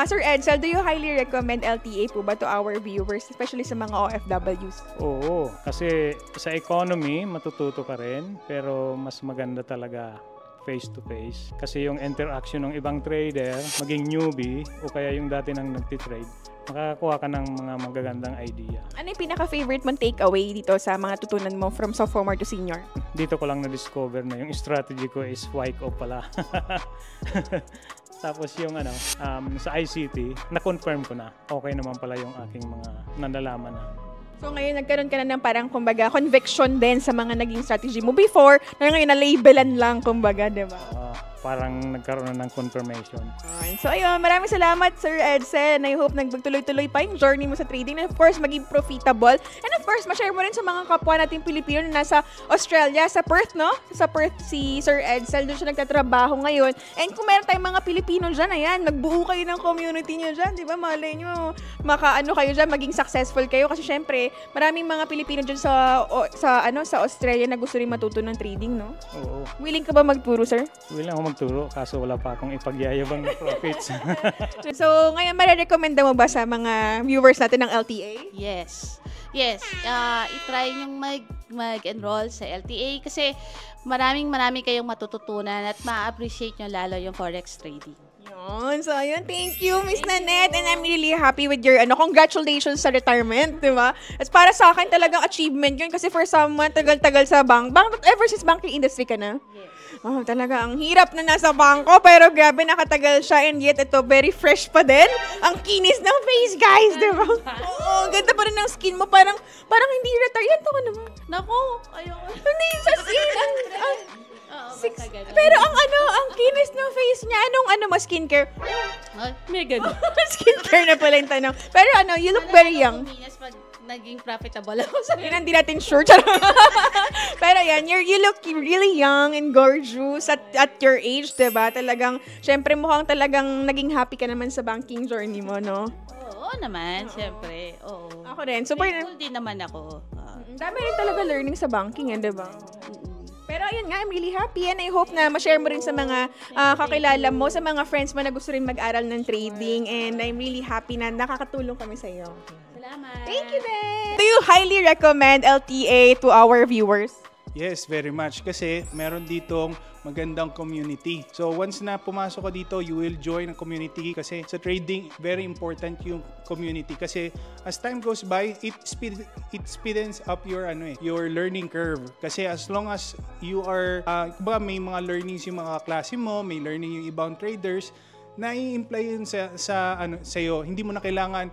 Sir Edsel, do you highly recommend LTA po ba to our viewers, especially sa mga OFWs? Oo, kasi sa economy, matututo ka rin, pero mas maganda talaga face-to-face. Kasi yung interaction ng ibang trader, maging newbie, o kaya yung dati nang nagtitrade, makakakuha ka ng mga magagandang idea. Ano yung pinaka-favorite mong takeaway dito sa mga tutunan mo from sophomore to senior? Dito ko lang na-discover na yung strategy ko is YCO pala. Tapos yung sa ICT, na-confirm ko na. Okay naman pala yung aking mga nalalaman na. So ngayon nagkaroon ka na ng parang kumbaga conviction din sa mga naging strategy mo before na ngayon na-labelan lang kumbaga, di ba? Parang nagkaroon na ng confirmation. So ayun, maraming salamat Sir Edsel. I hope nagtuloy-tuloy pa yung journey mo sa trading and of course maging profitable. And of course, ma-share mo rin sa mga kapwa nating Pilipino na nasa Australia, sa Perth, no? Sa Perth si Sir Edsel, doon siya nagtatrabaho ngayon. And kung meron tayong mga Pilipino dyan, ayan, magbuo kayo ng community nyo dyan, di ba? Malay nyo, makaano kayo dyan, maging successful kayo. Kasi syempre, maraming mga Pilipino dyan sa Australia na gusto rin matuto ng trading, no? Oo. Willing ka ba magturo, sir? Willing ako magturo, kaso wala pa akong ipagyayabang na profits. So, ngayon, marirekomenda mo ba sa mga viewers natin ng LTA? Yes. Yes. I-try nyong mag-enroll sa LTA kasi maraming kayong matututunan at ma-appreciate nyo lalo yung forex trading. Yun. So, ayun. Thank you, Miss Nanette. And I'm really happy with your, congratulations sa retirement, di ba? At para sa akin, talagang achievement yun. Kasi for someone, tagal-tagal sa ever since banking industry ka na? Yes. Oh, talaga, ang hirap na nasa bangko, pero grabe, nakatagal siya, and yet ito, very fresh pa din. Ang kinis ng face, guys, di ba? Oo, ganda pa rin ng skin mo, parang hindi retire. Yan to ka naman. Naku, ayoko. Hindi sa skin. Ganun. Pero ang kinis ng face niya, anong skincare? May ganun. Skincare na pala yung tanong. Pero you look very young. Pag naging profitable ako sa Yun, hindi natin sure. Pero yan, you look really young and gorgeous at your age, diba? Talagang, syempre mukhang talagang naging happy ka naman sa banking journey mo, no? Oo naman, syempre. Oo. Ako rin. Super, thankful din naman ako. dami rin talaga learning sa banking, diba? Pero ayun nga, I'm really happy and I hope na ma-share mo rin sa mga kakilala mo, sa mga friends mo na gusto rin mag-aral ng trading, and I'm really happy na nakakatulong kami sa iyo. Salamat. Thank you din! Do you highly recommend LTA to our viewers? Yes, very much. Kasi meron ditong magandang community. So once na pumasok ka dito, you will join a community kasi sa trading, very important yung community kasi as time goes by, it speeds up your learning curve. Kasi as long as you are, may mga learnings yung mga klase mo, may learning yung ibang traders, na-i-imply yun sa'yo. Hindi mo na kailangan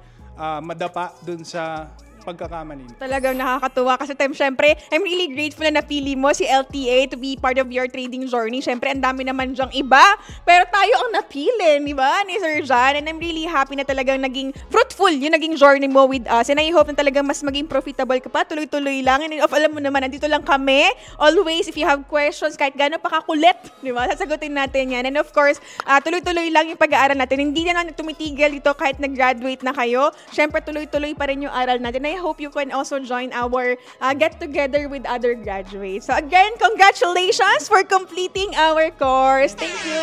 madapa dun sa pagkakamali. Talagang nakakatuwa kasi syempre, I'm really grateful na napili mo si LTA to be part of your trading journey. Syempre, ang dami naman dyang iba, pero tayo ang napili, di ba, ni Sir John? And I'm really happy na talagang naging fruitful yung naging journey mo with us. And I hope na talagang mas maging profitable ka pa, tuloy-tuloy lang. And alam mo naman, nandito lang kami. Always, if you have questions, kahit gano'n pa kakulit, di ba, sasagutin natin yan. And of course, tuloy-tuloy lang yung pag-aaral natin. Hindi na tumitigil dito kahit nag-graduate na kayo. Syempre, tuloy-tuloy pa rin yung aral natin. I hope you can also join our get-together with other graduates. So again, congratulations for completing our course. Thank you.